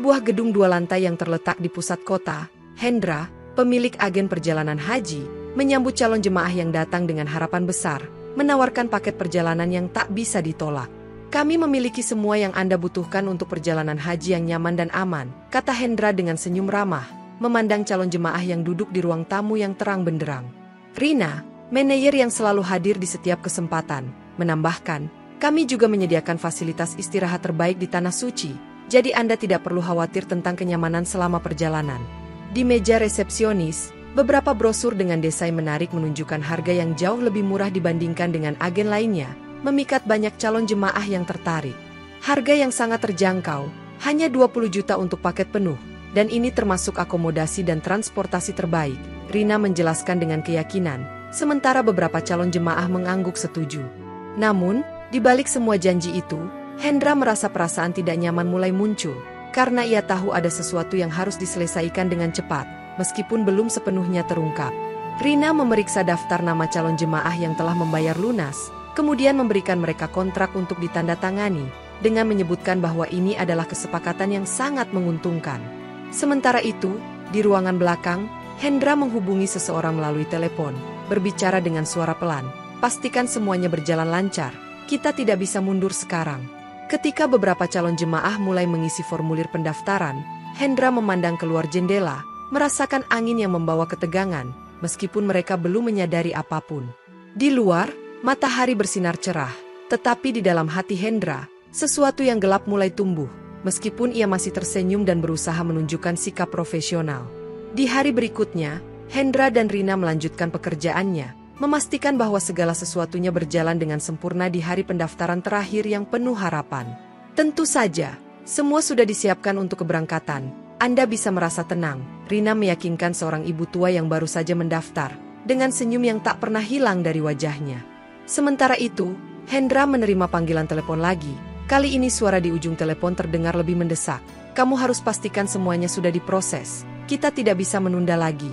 sebuah gedung 2 lantai yang terletak di pusat kota, Hendra, pemilik agen perjalanan haji, menyambut calon jemaah yang datang dengan harapan besar, menawarkan paket perjalanan yang tak bisa ditolak. Kami memiliki semua yang Anda butuhkan untuk perjalanan haji yang nyaman dan aman, kata Hendra dengan senyum ramah, memandang calon jemaah yang duduk di ruang tamu yang terang benderang. Rina, manajer yang selalu hadir di setiap kesempatan, menambahkan, kami juga menyediakan fasilitas istirahat terbaik di Tanah Suci, jadi Anda tidak perlu khawatir tentang kenyamanan selama perjalanan. Di meja resepsionis, beberapa brosur dengan desain menarik menunjukkan harga yang jauh lebih murah dibandingkan dengan agen lainnya, memikat banyak calon jemaah yang tertarik. Harga yang sangat terjangkau, hanya 20 juta untuk paket penuh, dan ini termasuk akomodasi dan transportasi terbaik, Rina menjelaskan dengan keyakinan, sementara beberapa calon jemaah mengangguk setuju. Namun, di balik semua janji itu, Hendra merasa perasaan tidak nyaman mulai muncul, karena ia tahu ada sesuatu yang harus diselesaikan dengan cepat, meskipun belum sepenuhnya terungkap. Rina memeriksa daftar nama calon jemaah yang telah membayar lunas, kemudian memberikan mereka kontrak untuk ditandatangani, dengan menyebutkan bahwa ini adalah kesepakatan yang sangat menguntungkan. Sementara itu, di ruangan belakang, Hendra menghubungi seseorang melalui telepon, berbicara dengan suara pelan, pastikan semuanya berjalan lancar, kita tidak bisa mundur sekarang. Ketika beberapa calon jemaah mulai mengisi formulir pendaftaran, Hendra memandang keluar jendela, merasakan angin yang membawa ketegangan, meskipun mereka belum menyadari apapun. Di luar, matahari bersinar cerah, tetapi di dalam hati Hendra, sesuatu yang gelap mulai tumbuh, meskipun ia masih tersenyum dan berusaha menunjukkan sikap profesional. Di hari berikutnya, Hendra dan Rina melanjutkan pekerjaannya, memastikan bahwa segala sesuatunya berjalan dengan sempurna di hari pendaftaran terakhir yang penuh harapan. Tentu saja, semua sudah disiapkan untuk keberangkatan, Anda bisa merasa tenang, Rina meyakinkan seorang ibu tua yang baru saja mendaftar, dengan senyum yang tak pernah hilang dari wajahnya. Sementara itu, Hendra menerima panggilan telepon lagi. Kali ini suara di ujung telepon terdengar lebih mendesak. Kamu harus pastikan semuanya sudah diproses. Kita tidak bisa menunda lagi.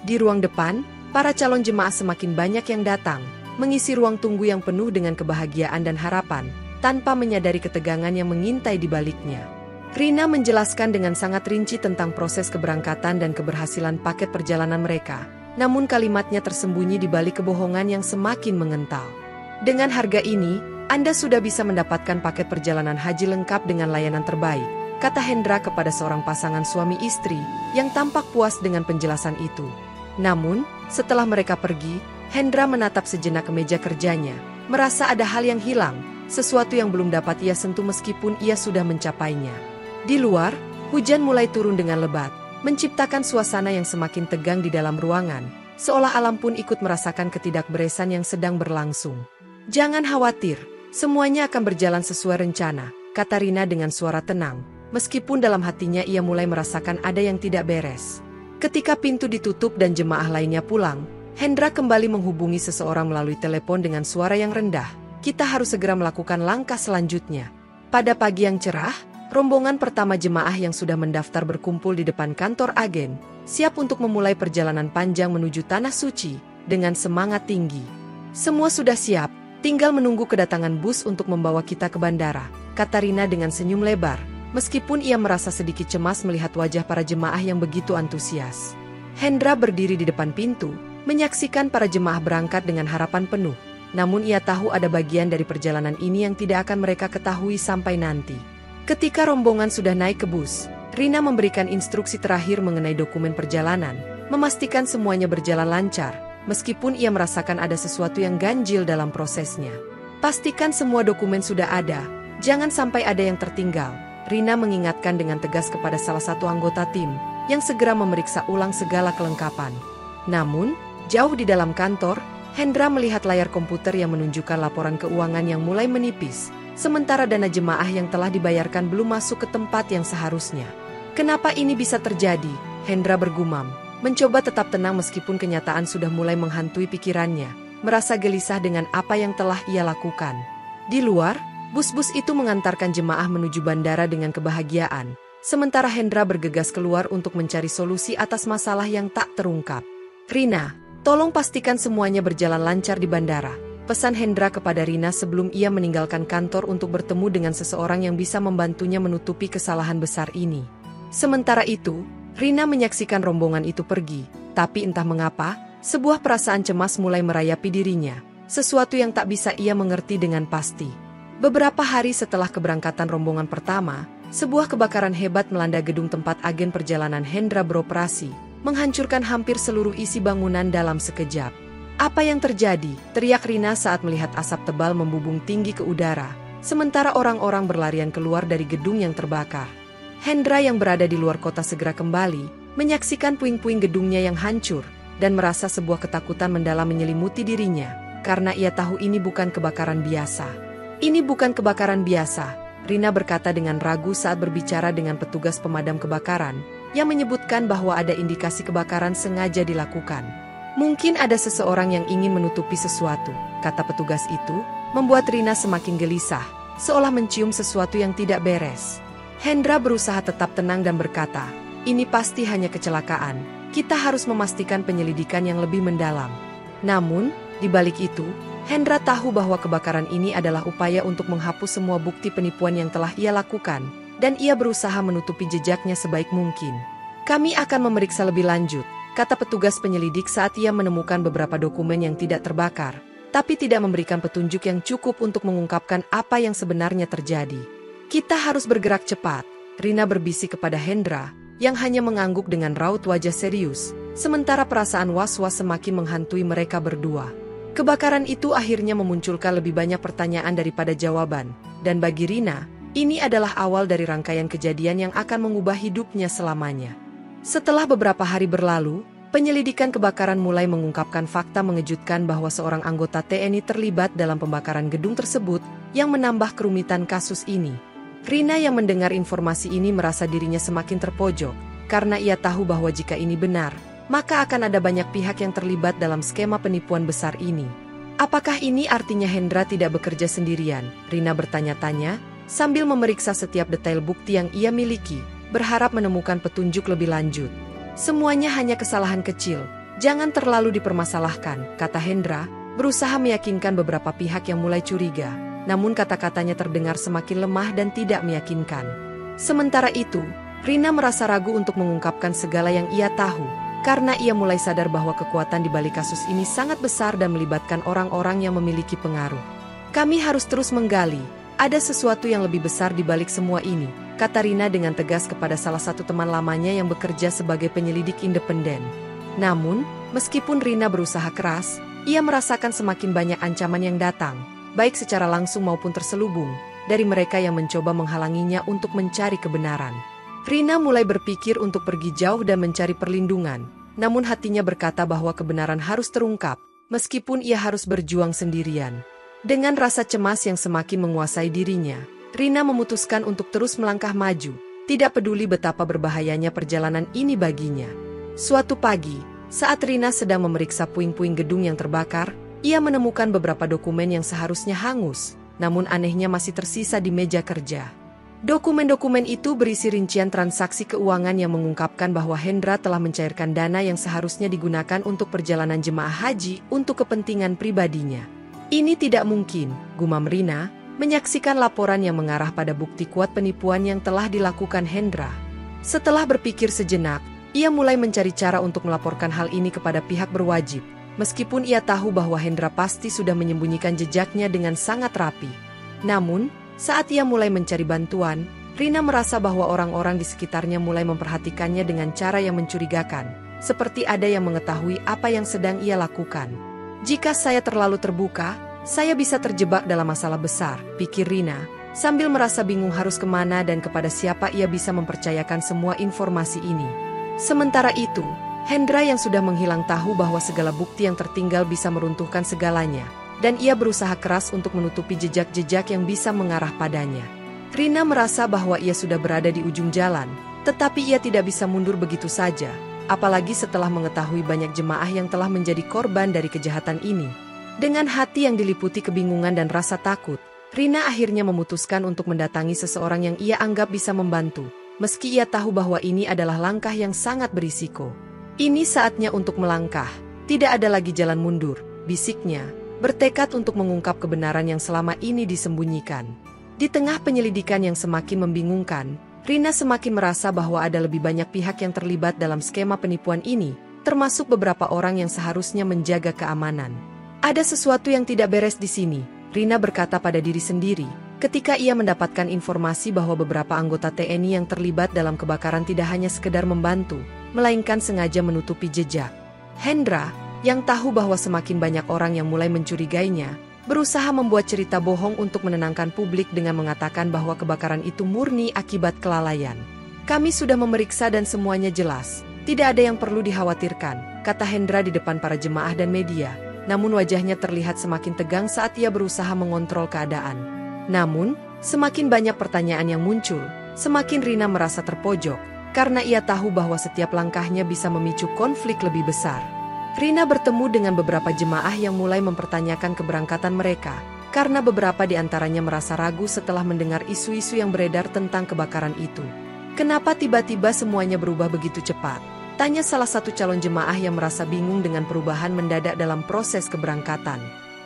Di ruang depan, para calon jemaah semakin banyak yang datang, mengisi ruang tunggu yang penuh dengan kebahagiaan dan harapan, tanpa menyadari ketegangan yang mengintai di baliknya. Rina menjelaskan dengan sangat rinci tentang proses keberangkatan dan keberhasilan paket perjalanan mereka. Namun kalimatnya tersembunyi di balik kebohongan yang semakin mengental. Dengan harga ini, Anda sudah bisa mendapatkan paket perjalanan haji lengkap dengan layanan terbaik, kata Hendra kepada seorang pasangan suami istri yang tampak puas dengan penjelasan itu. Namun, setelah mereka pergi, Hendra menatap sejenak ke meja kerjanya, merasa ada hal yang hilang, sesuatu yang belum dapat ia sentuh meskipun ia sudah mencapainya. Di luar, hujan mulai turun dengan lebat, menciptakan suasana yang semakin tegang di dalam ruangan, seolah alam pun ikut merasakan ketidakberesan yang sedang berlangsung. Jangan khawatir, semuanya akan berjalan sesuai rencana, kata Rina dengan suara tenang, meskipun dalam hatinya ia mulai merasakan ada yang tidak beres. Ketika pintu ditutup dan jemaah lainnya pulang, Hendra kembali menghubungi seseorang melalui telepon dengan suara yang rendah. Kita harus segera melakukan langkah selanjutnya. Pada pagi yang cerah, rombongan pertama jemaah yang sudah mendaftar berkumpul di depan kantor agen, siap untuk memulai perjalanan panjang menuju Tanah Suci, dengan semangat tinggi. Semua sudah siap, tinggal menunggu kedatangan bus untuk membawa kita ke bandara, kata Rina dengan senyum lebar, meskipun ia merasa sedikit cemas melihat wajah para jemaah yang begitu antusias. Hendra berdiri di depan pintu, menyaksikan para jemaah berangkat dengan harapan penuh, namun ia tahu ada bagian dari perjalanan ini yang tidak akan mereka ketahui sampai nanti. Ketika rombongan sudah naik ke bus, Rina memberikan instruksi terakhir mengenai dokumen perjalanan, memastikan semuanya berjalan lancar, meskipun ia merasakan ada sesuatu yang ganjil dalam prosesnya. Pastikan semua dokumen sudah ada, jangan sampai ada yang tertinggal, Rina mengingatkan dengan tegas kepada salah satu anggota tim, yang segera memeriksa ulang segala kelengkapan. Namun, jauh di dalam kantor, Hendra melihat layar komputer yang menunjukkan laporan keuangan yang mulai menipis, sementara dana jemaah yang telah dibayarkan belum masuk ke tempat yang seharusnya. Kenapa ini bisa terjadi? Hendra bergumam, mencoba tetap tenang meskipun kenyataan sudah mulai menghantui pikirannya, merasa gelisah dengan apa yang telah ia lakukan. Di luar, bus-bus itu mengantarkan jemaah menuju bandara dengan kebahagiaan, sementara Hendra bergegas keluar untuk mencari solusi atas masalah yang tak terungkap. Rina, tolong pastikan semuanya berjalan lancar di bandara, pesan Hendra kepada Rina sebelum ia meninggalkan kantor untuk bertemu dengan seseorang yang bisa membantunya menutupi kesalahan besar ini. Sementara itu, Rina menyaksikan rombongan itu pergi, tapi entah mengapa, sebuah perasaan cemas mulai merayapi dirinya, sesuatu yang tak bisa ia mengerti dengan pasti. Beberapa hari setelah keberangkatan rombongan pertama, sebuah kebakaran hebat melanda gedung tempat agen perjalanan Hendra beroperasi, menghancurkan hampir seluruh isi bangunan dalam sekejap. "Apa yang terjadi?" teriak Rina saat melihat asap tebal membubung tinggi ke udara, sementara orang-orang berlarian keluar dari gedung yang terbakar. Hendra yang berada di luar kota segera kembali, menyaksikan puing-puing gedungnya yang hancur, dan merasa sebuah ketakutan mendalam menyelimuti dirinya, karena ia tahu ini bukan kebakaran biasa. "Ini bukan kebakaran biasa," Rina berkata dengan ragu saat berbicara dengan petugas pemadam kebakaran, yang menyebutkan bahwa ada indikasi kebakaran sengaja dilakukan. "Mungkin ada seseorang yang ingin menutupi sesuatu," kata petugas itu, membuat Rina semakin gelisah, seolah mencium sesuatu yang tidak beres. Hendra berusaha tetap tenang dan berkata, "Ini pasti hanya kecelakaan. Kita harus memastikan penyelidikan yang lebih mendalam." Namun, di balik itu, Hendra tahu bahwa kebakaran ini adalah upaya untuk menghapus semua bukti penipuan yang telah ia lakukan, dan ia berusaha menutupi jejaknya sebaik mungkin. "Kami akan memeriksa lebih lanjut," kata petugas penyelidik saat ia menemukan beberapa dokumen yang tidak terbakar, tapi tidak memberikan petunjuk yang cukup untuk mengungkapkan apa yang sebenarnya terjadi. "Kita harus bergerak cepat," Rina berbisik kepada Hendra, yang hanya mengangguk dengan raut wajah serius, sementara perasaan was-was semakin menghantui mereka berdua. Kebakaran itu akhirnya memunculkan lebih banyak pertanyaan daripada jawaban, dan bagi Rina, ini adalah awal dari rangkaian kejadian yang akan mengubah hidupnya selamanya. Setelah beberapa hari berlalu, penyelidikan kebakaran mulai mengungkapkan fakta mengejutkan bahwa seorang anggota TNI terlibat dalam pembakaran gedung tersebut, yang menambah kerumitan kasus ini. Rina yang mendengar informasi ini merasa dirinya semakin terpojok, karena ia tahu bahwa jika ini benar, maka akan ada banyak pihak yang terlibat dalam skema penipuan besar ini. "Apakah ini artinya Hendra tidak bekerja sendirian?" Rina bertanya-tanya, sambil memeriksa setiap detail bukti yang ia miliki, berharap menemukan petunjuk lebih lanjut. "Semuanya hanya kesalahan kecil, jangan terlalu dipermasalahkan," kata Hendra, berusaha meyakinkan beberapa pihak yang mulai curiga, namun kata-katanya terdengar semakin lemah dan tidak meyakinkan. Sementara itu, Rina merasa ragu untuk mengungkapkan segala yang ia tahu, karena ia mulai sadar bahwa kekuatan di balik kasus ini sangat besar dan melibatkan orang-orang yang memiliki pengaruh. "Kami harus terus menggali, ada sesuatu yang lebih besar di balik semua ini," kata Rina dengan tegas kepada salah satu teman lamanya yang bekerja sebagai penyelidik independen. Namun, meskipun Rina berusaha keras, ia merasakan semakin banyak ancaman yang datang, baik secara langsung maupun terselubung, dari mereka yang mencoba menghalanginya untuk mencari kebenaran. Rina mulai berpikir untuk pergi jauh dan mencari perlindungan, namun hatinya berkata bahwa kebenaran harus terungkap, meskipun ia harus berjuang sendirian. Dengan rasa cemas yang semakin menguasai dirinya, Rina memutuskan untuk terus melangkah maju, tidak peduli betapa berbahayanya perjalanan ini baginya. Suatu pagi, saat Rina sedang memeriksa puing-puing gedung yang terbakar, ia menemukan beberapa dokumen yang seharusnya hangus, namun anehnya masih tersisa di meja kerja. Dokumen-dokumen itu berisi rincian transaksi keuangan yang mengungkapkan bahwa Hendra telah mencairkan dana yang seharusnya digunakan untuk perjalanan jemaah haji untuk kepentingan pribadinya. "Ini tidak mungkin," gumam Rina, menyaksikan laporan yang mengarah pada bukti kuat penipuan yang telah dilakukan Hendra. Setelah berpikir sejenak, ia mulai mencari cara untuk melaporkan hal ini kepada pihak berwajib, meskipun ia tahu bahwa Hendra pasti sudah menyembunyikan jejaknya dengan sangat rapi. Namun, saat ia mulai mencari bantuan, Rina merasa bahwa orang-orang di sekitarnya mulai memperhatikannya dengan cara yang mencurigakan, seperti ada yang mengetahui apa yang sedang ia lakukan. "Jika saya terlalu terbuka, saya bisa terjebak dalam masalah besar," pikir Rina, sambil merasa bingung harus kemana dan kepada siapa ia bisa mempercayakan semua informasi ini. Sementara itu, Hendra yang sudah menghilang tahu bahwa segala bukti yang tertinggal bisa meruntuhkan segalanya, dan ia berusaha keras untuk menutupi jejak-jejak yang bisa mengarah padanya. Rina merasa bahwa ia sudah berada di ujung jalan, tetapi ia tidak bisa mundur begitu saja, apalagi setelah mengetahui banyak jemaah yang telah menjadi korban dari kejahatan ini. Dengan hati yang diliputi kebingungan dan rasa takut, Rina akhirnya memutuskan untuk mendatangi seseorang yang ia anggap bisa membantu, meski ia tahu bahwa ini adalah langkah yang sangat berisiko. "Ini saatnya untuk melangkah, tidak ada lagi jalan mundur," bisiknya, bertekad untuk mengungkap kebenaran yang selama ini disembunyikan. Di tengah penyelidikan yang semakin membingungkan, Rina semakin merasa bahwa ada lebih banyak pihak yang terlibat dalam skema penipuan ini, termasuk beberapa orang yang seharusnya menjaga keamanan. Ada sesuatu yang tidak beres di sini, Rina berkata pada diri sendiri, ketika ia mendapatkan informasi bahwa beberapa anggota TNI yang terlibat dalam kebakaran tidak hanya sekedar membantu, melainkan sengaja menutupi jejak. Hendra, yang tahu bahwa semakin banyak orang yang mulai mencurigainya, berusaha membuat cerita bohong untuk menenangkan publik dengan mengatakan bahwa kebakaran itu murni akibat kelalaian. Kami sudah memeriksa dan semuanya jelas. Tidak ada yang perlu dikhawatirkan, kata Hendra di depan para jemaah dan media. Namun wajahnya terlihat semakin tegang saat ia berusaha mengontrol keadaan. Namun, semakin banyak pertanyaan yang muncul, semakin Rina merasa terpojok, karena ia tahu bahwa setiap langkahnya bisa memicu konflik lebih besar. Rina bertemu dengan beberapa jemaah yang mulai mempertanyakan keberangkatan mereka, karena beberapa di antaranya merasa ragu setelah mendengar isu-isu yang beredar tentang kebakaran itu. Kenapa tiba-tiba semuanya berubah begitu cepat? Tanya salah satu calon jemaah yang merasa bingung dengan perubahan mendadak dalam proses keberangkatan.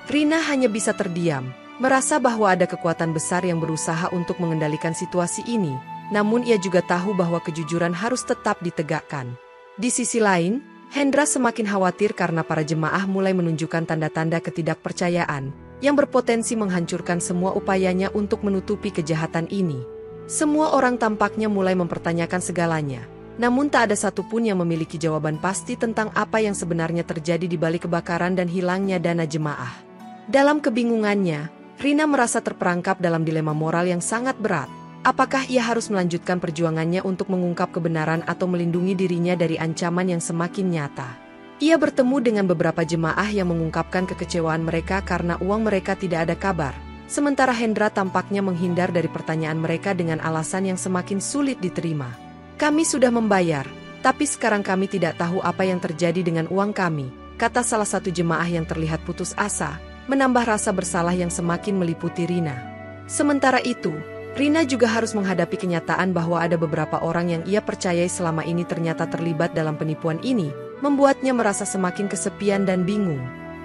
Rina hanya bisa terdiam, merasa bahwa ada kekuatan besar yang berusaha untuk mengendalikan situasi ini, namun ia juga tahu bahwa kejujuran harus tetap ditegakkan. Di sisi lain, Hendra semakin khawatir karena para jemaah mulai menunjukkan tanda-tanda ketidakpercayaan yang berpotensi menghancurkan semua upayanya untuk menutupi kejahatan ini. Semua orang tampaknya mulai mempertanyakan segalanya, namun tak ada satupun yang memiliki jawaban pasti tentang apa yang sebenarnya terjadi di balik kebakaran dan hilangnya dana jemaah. Dalam kebingungannya, Rina merasa terperangkap dalam dilema moral yang sangat berat. Apakah ia harus melanjutkan perjuangannya untuk mengungkap kebenaran atau melindungi dirinya dari ancaman yang semakin nyata? Ia bertemu dengan beberapa jemaah yang mengungkapkan kekecewaan mereka karena uang mereka tidak ada kabar, sementara Hendra tampaknya menghindar dari pertanyaan mereka dengan alasan yang semakin sulit diterima. Kami sudah membayar, tapi sekarang kami tidak tahu apa yang terjadi dengan uang kami, kata salah satu jemaah yang terlihat putus asa, menambah rasa bersalah yang semakin meliputi Rina. Sementara itu, Rina juga harus menghadapi kenyataan bahwa ada beberapa orang yang ia percayai selama ini ternyata terlibat dalam penipuan ini, membuatnya merasa semakin kesepian dan bingung.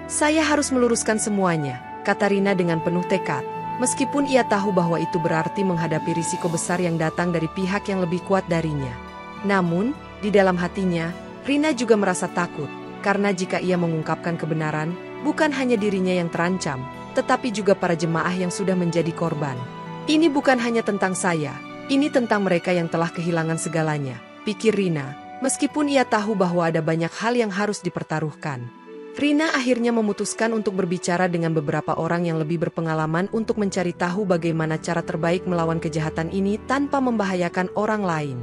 Saya harus meluruskan semuanya, kata Rina dengan penuh tekad, meskipun ia tahu bahwa itu berarti menghadapi risiko besar yang datang dari pihak yang lebih kuat darinya. Namun, di dalam hatinya, Rina juga merasa takut, karena jika ia mengungkapkan kebenaran, bukan hanya dirinya yang terancam, tetapi juga para jemaah yang sudah menjadi korban. Ini bukan hanya tentang saya, ini tentang mereka yang telah kehilangan segalanya, pikir Rina, meskipun ia tahu bahwa ada banyak hal yang harus dipertaruhkan. Rina akhirnya memutuskan untuk berbicara dengan beberapa orang yang lebih berpengalaman untuk mencari tahu bagaimana cara terbaik melawan kejahatan ini tanpa membahayakan orang lain.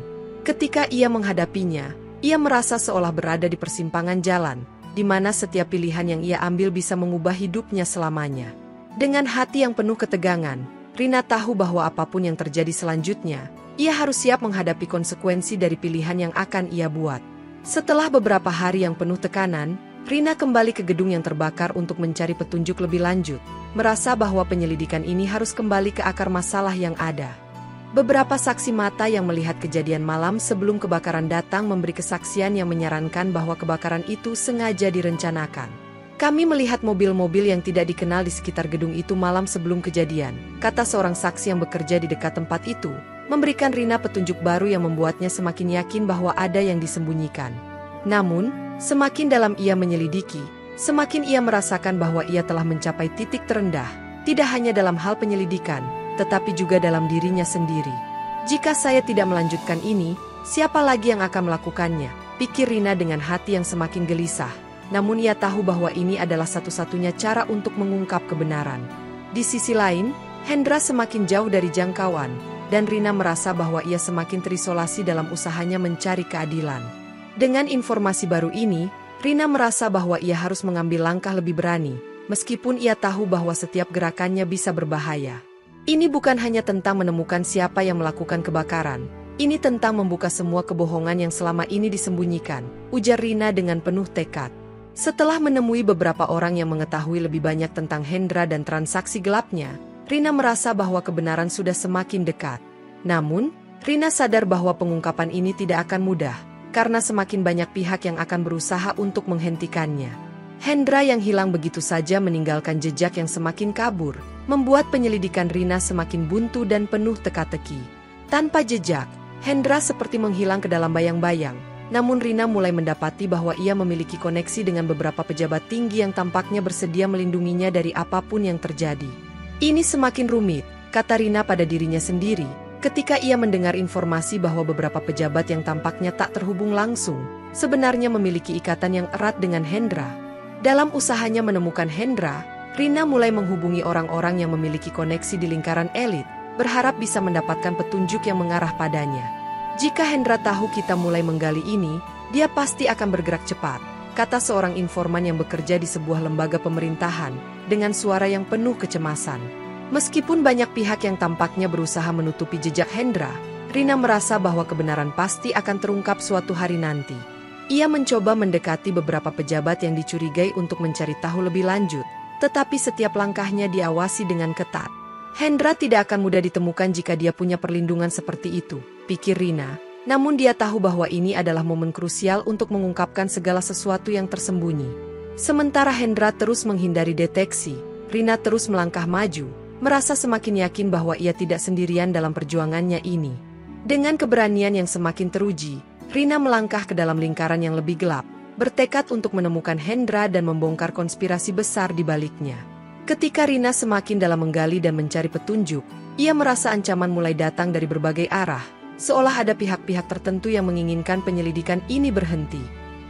Ketika ia menghadapinya, ia merasa seolah berada di persimpangan jalan, di mana setiap pilihan yang ia ambil bisa mengubah hidupnya selamanya. Dengan hati yang penuh ketegangan, Rina tahu bahwa apapun yang terjadi selanjutnya, ia harus siap menghadapi konsekuensi dari pilihan yang akan ia buat. Setelah beberapa hari yang penuh tekanan, Rina kembali ke gedung yang terbakar untuk mencari petunjuk lebih lanjut, merasa bahwa penyelidikan ini harus kembali ke akar masalah yang ada. Beberapa saksi mata yang melihat kejadian malam sebelum kebakaran datang memberi kesaksian yang menyarankan bahwa kebakaran itu sengaja direncanakan. Kami melihat mobil-mobil yang tidak dikenal di sekitar gedung itu malam sebelum kejadian, kata seorang saksi yang bekerja di dekat tempat itu, memberikan Rina petunjuk baru yang membuatnya semakin yakin bahwa ada yang disembunyikan. Namun, semakin dalam ia menyelidiki, semakin ia merasakan bahwa ia telah mencapai titik terendah, tidak hanya dalam hal penyelidikan, tetapi juga dalam dirinya sendiri. Jika saya tidak melanjutkan ini, siapa lagi yang akan melakukannya? Pikir Rina dengan hati yang semakin gelisah. Namun ia tahu bahwa ini adalah satu-satunya cara untuk mengungkap kebenaran. Di sisi lain, Hendra semakin jauh dari jangkauan, dan Rina merasa bahwa ia semakin terisolasi dalam usahanya mencari keadilan. Dengan informasi baru ini, Rina merasa bahwa ia harus mengambil langkah lebih berani, meskipun ia tahu bahwa setiap gerakannya bisa berbahaya. Ini bukan hanya tentang menemukan siapa yang melakukan kebakaran, ini tentang membuka semua kebohongan yang selama ini disembunyikan, ujar Rina dengan penuh tekad. Setelah menemui beberapa orang yang mengetahui lebih banyak tentang Hendra dan transaksi gelapnya, Rina merasa bahwa kebenaran sudah semakin dekat. Namun, Rina sadar bahwa pengungkapan ini tidak akan mudah, karena semakin banyak pihak yang akan berusaha untuk menghentikannya. Hendra yang hilang begitu saja meninggalkan jejak yang semakin kabur, membuat penyelidikan Rina semakin buntu dan penuh teka-teki. Tanpa jejak, Hendra seperti menghilang ke dalam bayang-bayang. Namun Rina mulai mendapati bahwa ia memiliki koneksi dengan beberapa pejabat tinggi yang tampaknya bersedia melindunginya dari apapun yang terjadi. Ini semakin rumit, kata Rina pada dirinya sendiri, ketika ia mendengar informasi bahwa beberapa pejabat yang tampaknya tak terhubung langsung, sebenarnya memiliki ikatan yang erat dengan Hendra. Dalam usahanya menemukan Hendra, Rina mulai menghubungi orang-orang yang memiliki koneksi di lingkaran elit, berharap bisa mendapatkan petunjuk yang mengarah padanya. Jika Hendra tahu kita mulai menggali ini, dia pasti akan bergerak cepat, kata seorang informan yang bekerja di sebuah lembaga pemerintahan, dengan suara yang penuh kecemasan. Meskipun banyak pihak yang tampaknya berusaha menutupi jejak Hendra, Rina merasa bahwa kebenaran pasti akan terungkap suatu hari nanti. Ia mencoba mendekati beberapa pejabat yang dicurigai untuk mencari tahu lebih lanjut, tetapi setiap langkahnya diawasi dengan ketat. Hendra tidak akan mudah ditemukan jika dia punya perlindungan seperti itu, pikir Rina. Namun dia tahu bahwa ini adalah momen krusial untuk mengungkapkan segala sesuatu yang tersembunyi. Sementara Hendra terus menghindari deteksi, Rina terus melangkah maju, merasa semakin yakin bahwa ia tidak sendirian dalam perjuangannya ini. Dengan keberanian yang semakin teruji, Rina melangkah ke dalam lingkaran yang lebih gelap, bertekad untuk menemukan Hendra dan membongkar konspirasi besar di baliknya. Ketika Rina semakin dalam menggali dan mencari petunjuk, ia merasa ancaman mulai datang dari berbagai arah, seolah ada pihak-pihak tertentu yang menginginkan penyelidikan ini berhenti.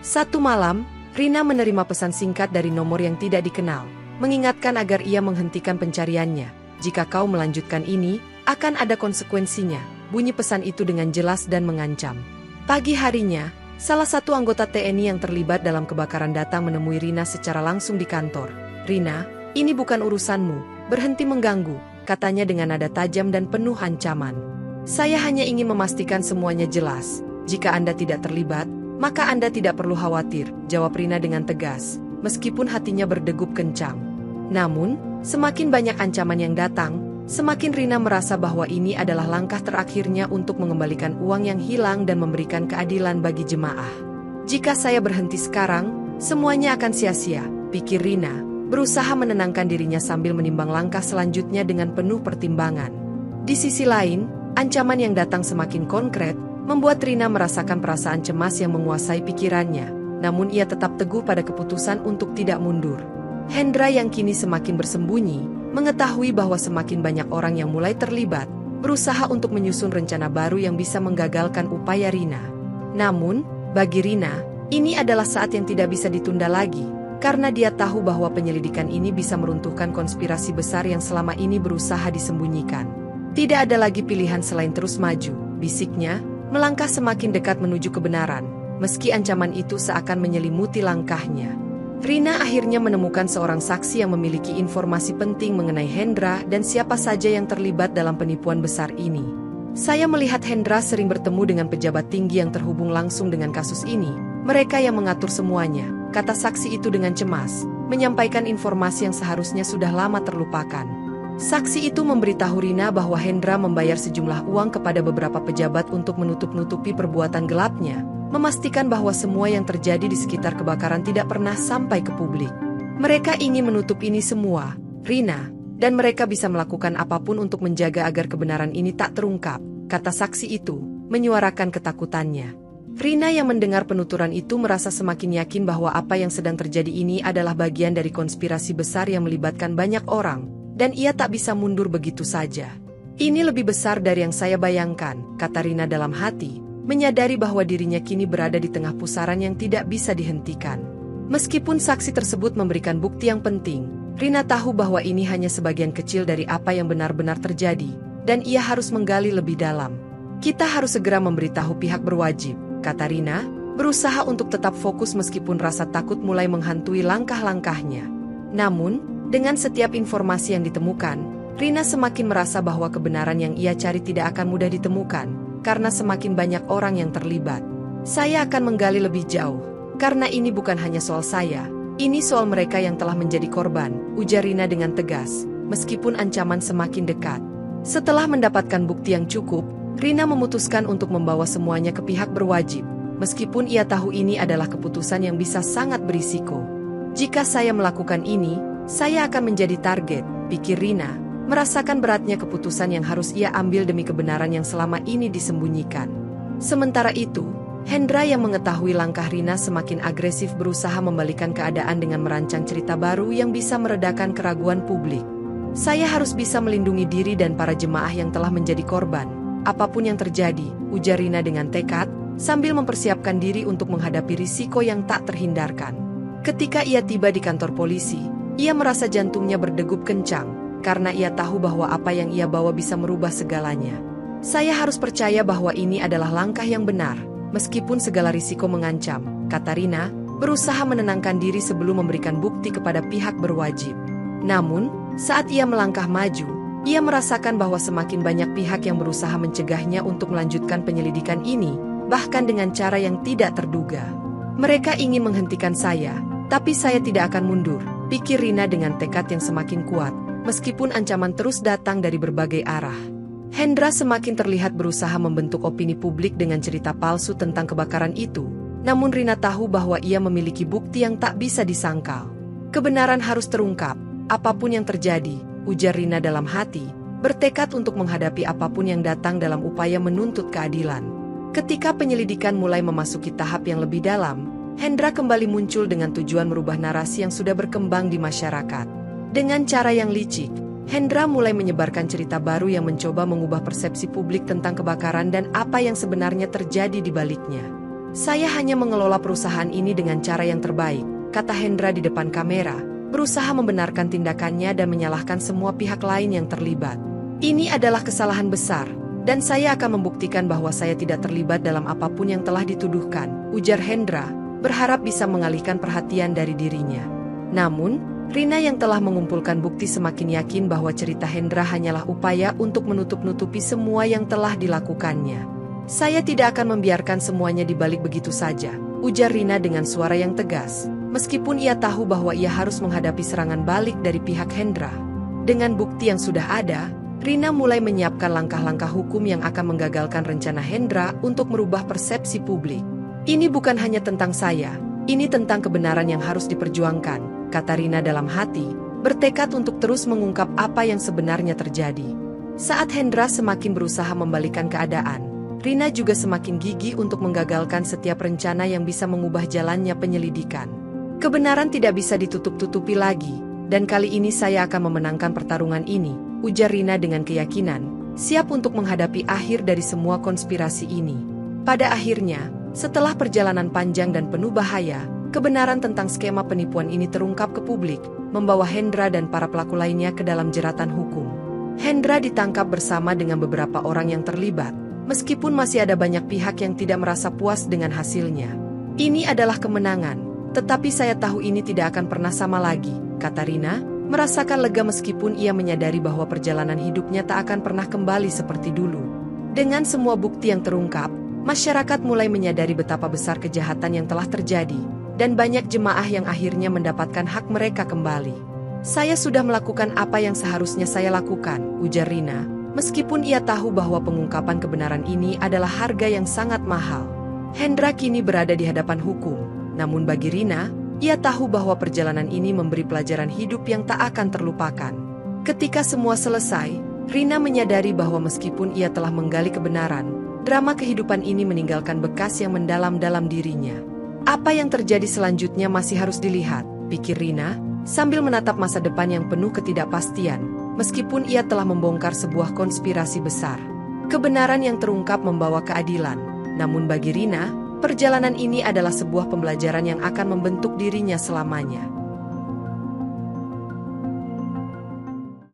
Satu malam, Rina menerima pesan singkat dari nomor yang tidak dikenal, mengingatkan agar ia menghentikan pencariannya. Jika kau melanjutkan ini, akan ada konsekuensinya, bunyi pesan itu dengan jelas dan mengancam. Pagi harinya, salah satu anggota TNI yang terlibat dalam kebakaran datang menemui Rina secara langsung di kantor. Rina, ini bukan urusanmu, berhenti mengganggu, katanya dengan nada tajam dan penuh ancaman. Saya hanya ingin memastikan semuanya jelas. Jika Anda tidak terlibat, maka Anda tidak perlu khawatir, jawab Rina dengan tegas, meskipun hatinya berdegup kencang. Namun, semakin banyak ancaman yang datang, semakin Rina merasa bahwa ini adalah langkah terakhirnya untuk mengembalikan uang yang hilang dan memberikan keadilan bagi jemaah. Jika saya berhenti sekarang, semuanya akan sia-sia, pikir Rina, berusaha menenangkan dirinya sambil menimbang langkah selanjutnya dengan penuh pertimbangan. Di sisi lain, ancaman yang datang semakin konkret, membuat Rina merasakan perasaan cemas yang menguasai pikirannya, namun ia tetap teguh pada keputusan untuk tidak mundur. Hendra yang kini semakin bersembunyi, mengetahui bahwa semakin banyak orang yang mulai terlibat, berusaha untuk menyusun rencana baru yang bisa menggagalkan upaya Rina. Namun, bagi Rina, ini adalah saat yang tidak bisa ditunda lagi, karena dia tahu bahwa penyelidikan ini bisa meruntuhkan konspirasi besar yang selama ini berusaha disembunyikan. Tidak ada lagi pilihan selain terus maju, bisiknya, melangkah semakin dekat menuju kebenaran, meski ancaman itu seakan menyelimuti langkahnya. Rina akhirnya menemukan seorang saksi yang memiliki informasi penting mengenai Hendra dan siapa saja yang terlibat dalam penipuan besar ini. Saya melihat Hendra sering bertemu dengan pejabat tinggi yang terhubung langsung dengan kasus ini, mereka yang mengatur semuanya, kata saksi itu dengan cemas, menyampaikan informasi yang seharusnya sudah lama terlupakan. Saksi itu memberitahu Rina bahwa Hendra membayar sejumlah uang kepada beberapa pejabat untuk menutup-nutupi perbuatan gelapnya, memastikan bahwa semua yang terjadi di sekitar kebakaran tidak pernah sampai ke publik. Mereka ingin menutup ini semua, Rina, dan mereka bisa melakukan apapun untuk menjaga agar kebenaran ini tak terungkap, kata saksi itu, menyuarakan ketakutannya. Rina yang mendengar penuturan itu merasa semakin yakin bahwa apa yang sedang terjadi ini adalah bagian dari konspirasi besar yang melibatkan banyak orang, dan ia tak bisa mundur begitu saja. Ini lebih besar dari yang saya bayangkan, kata Rina dalam hati, menyadari bahwa dirinya kini berada di tengah pusaran yang tidak bisa dihentikan. Meskipun saksi tersebut memberikan bukti yang penting, Rina tahu bahwa ini hanya sebagian kecil dari apa yang benar-benar terjadi, dan ia harus menggali lebih dalam. Kita harus segera memberitahu pihak berwajib, kata Rina, berusaha untuk tetap fokus meskipun rasa takut mulai menghantui langkah-langkahnya. Namun, dengan setiap informasi yang ditemukan, Rina semakin merasa bahwa kebenaran yang ia cari tidak akan mudah ditemukan, karena semakin banyak orang yang terlibat. Saya akan menggali lebih jauh, karena ini bukan hanya soal saya, ini soal mereka yang telah menjadi korban, ujar Rina dengan tegas, meskipun ancaman semakin dekat. Setelah mendapatkan bukti yang cukup, Rina memutuskan untuk membawa semuanya ke pihak berwajib, meskipun ia tahu ini adalah keputusan yang bisa sangat berisiko. Jika saya melakukan ini, saya akan menjadi target, pikir Rina, merasakan beratnya keputusan yang harus ia ambil demi kebenaran yang selama ini disembunyikan. Sementara itu, Hendra yang mengetahui langkah Rina semakin agresif berusaha membalikan keadaan dengan merancang cerita baru yang bisa meredakan keraguan publik. Saya harus bisa melindungi diri dan para jemaah yang telah menjadi korban. Apapun yang terjadi, ujar Rina dengan tekad, sambil mempersiapkan diri untuk menghadapi risiko yang tak terhindarkan. Ketika ia tiba di kantor polisi, ia merasa jantungnya berdegup kencang, karena ia tahu bahwa apa yang ia bawa bisa merubah segalanya. Saya harus percaya bahwa ini adalah langkah yang benar, meskipun segala risiko mengancam, kata Rina, berusaha menenangkan diri sebelum memberikan bukti kepada pihak berwajib. Namun, saat ia melangkah maju, ia merasakan bahwa semakin banyak pihak yang berusaha mencegahnya untuk melanjutkan penyelidikan ini, bahkan dengan cara yang tidak terduga. Mereka ingin menghentikan saya, tapi saya tidak akan mundur, pikir Rina dengan tekad yang semakin kuat, meskipun ancaman terus datang dari berbagai arah. Hendra semakin terlihat berusaha membentuk opini publik dengan cerita palsu tentang kebakaran itu, namun Rina tahu bahwa ia memiliki bukti yang tak bisa disangkal. Kebenaran harus terungkap, apapun yang terjadi, ujar Rina dalam hati, bertekad untuk menghadapi apapun yang datang dalam upaya menuntut keadilan. Ketika penyelidikan mulai memasuki tahap yang lebih dalam, Hendra kembali muncul dengan tujuan merubah narasi yang sudah berkembang di masyarakat. Dengan cara yang licik, Hendra mulai menyebarkan cerita baru yang mencoba mengubah persepsi publik tentang kebakaran dan apa yang sebenarnya terjadi di baliknya. Saya hanya mengelola perusahaan ini dengan cara yang terbaik, kata Hendra di depan kamera, berusaha membenarkan tindakannya dan menyalahkan semua pihak lain yang terlibat. Ini adalah kesalahan besar, dan saya akan membuktikan bahwa saya tidak terlibat dalam apapun yang telah dituduhkan, ujar Hendra, berharap bisa mengalihkan perhatian dari dirinya. Namun, Rina yang telah mengumpulkan bukti semakin yakin bahwa cerita Hendra hanyalah upaya untuk menutup-nutupi semua yang telah dilakukannya. Saya tidak akan membiarkan semuanya dibalik begitu saja, ujar Rina dengan suara yang tegas, meskipun ia tahu bahwa ia harus menghadapi serangan balik dari pihak Hendra. Dengan bukti yang sudah ada, Rina mulai menyiapkan langkah-langkah hukum yang akan menggagalkan rencana Hendra untuk merubah persepsi publik. Ini bukan hanya tentang saya, ini tentang kebenaran yang harus diperjuangkan, kata Rina dalam hati, bertekad untuk terus mengungkap apa yang sebenarnya terjadi. Saat Hendra semakin berusaha membalikan keadaan, Rina juga semakin gigih untuk menggagalkan setiap rencana yang bisa mengubah jalannya penyelidikan. Kebenaran tidak bisa ditutup-tutupi lagi, dan kali ini saya akan memenangkan pertarungan ini, ujar Rina dengan keyakinan, siap untuk menghadapi akhir dari semua konspirasi ini. Pada akhirnya, setelah perjalanan panjang dan penuh bahaya, kebenaran tentang skema penipuan ini terungkap ke publik, membawa Hendra dan para pelaku lainnya ke dalam jeratan hukum. Hendra ditangkap bersama dengan beberapa orang yang terlibat, meskipun masih ada banyak pihak yang tidak merasa puas dengan hasilnya. Ini adalah kemenangan, tetapi saya tahu ini tidak akan pernah sama lagi, kata Rina, merasakan lega meskipun ia menyadari bahwa perjalanan hidupnya tak akan pernah kembali seperti dulu. Dengan semua bukti yang terungkap, masyarakat mulai menyadari betapa besar kejahatan yang telah terjadi, dan banyak jemaah yang akhirnya mendapatkan hak mereka kembali. Saya sudah melakukan apa yang seharusnya saya lakukan, ujar Rina, meskipun ia tahu bahwa pengungkapan kebenaran ini adalah harga yang sangat mahal. Hendra kini berada di hadapan hukum, namun bagi Rina, ia tahu bahwa perjalanan ini memberi pelajaran hidup yang tak akan terlupakan. Ketika semua selesai, Rina menyadari bahwa meskipun ia telah menggali kebenaran, drama kehidupan ini meninggalkan bekas yang mendalam dalam dirinya. Apa yang terjadi selanjutnya masih harus dilihat, pikir Rina, sambil menatap masa depan yang penuh ketidakpastian, meskipun ia telah membongkar sebuah konspirasi besar. Kebenaran yang terungkap membawa keadilan, namun bagi Rina, perjalanan ini adalah sebuah pembelajaran yang akan membentuk dirinya selamanya.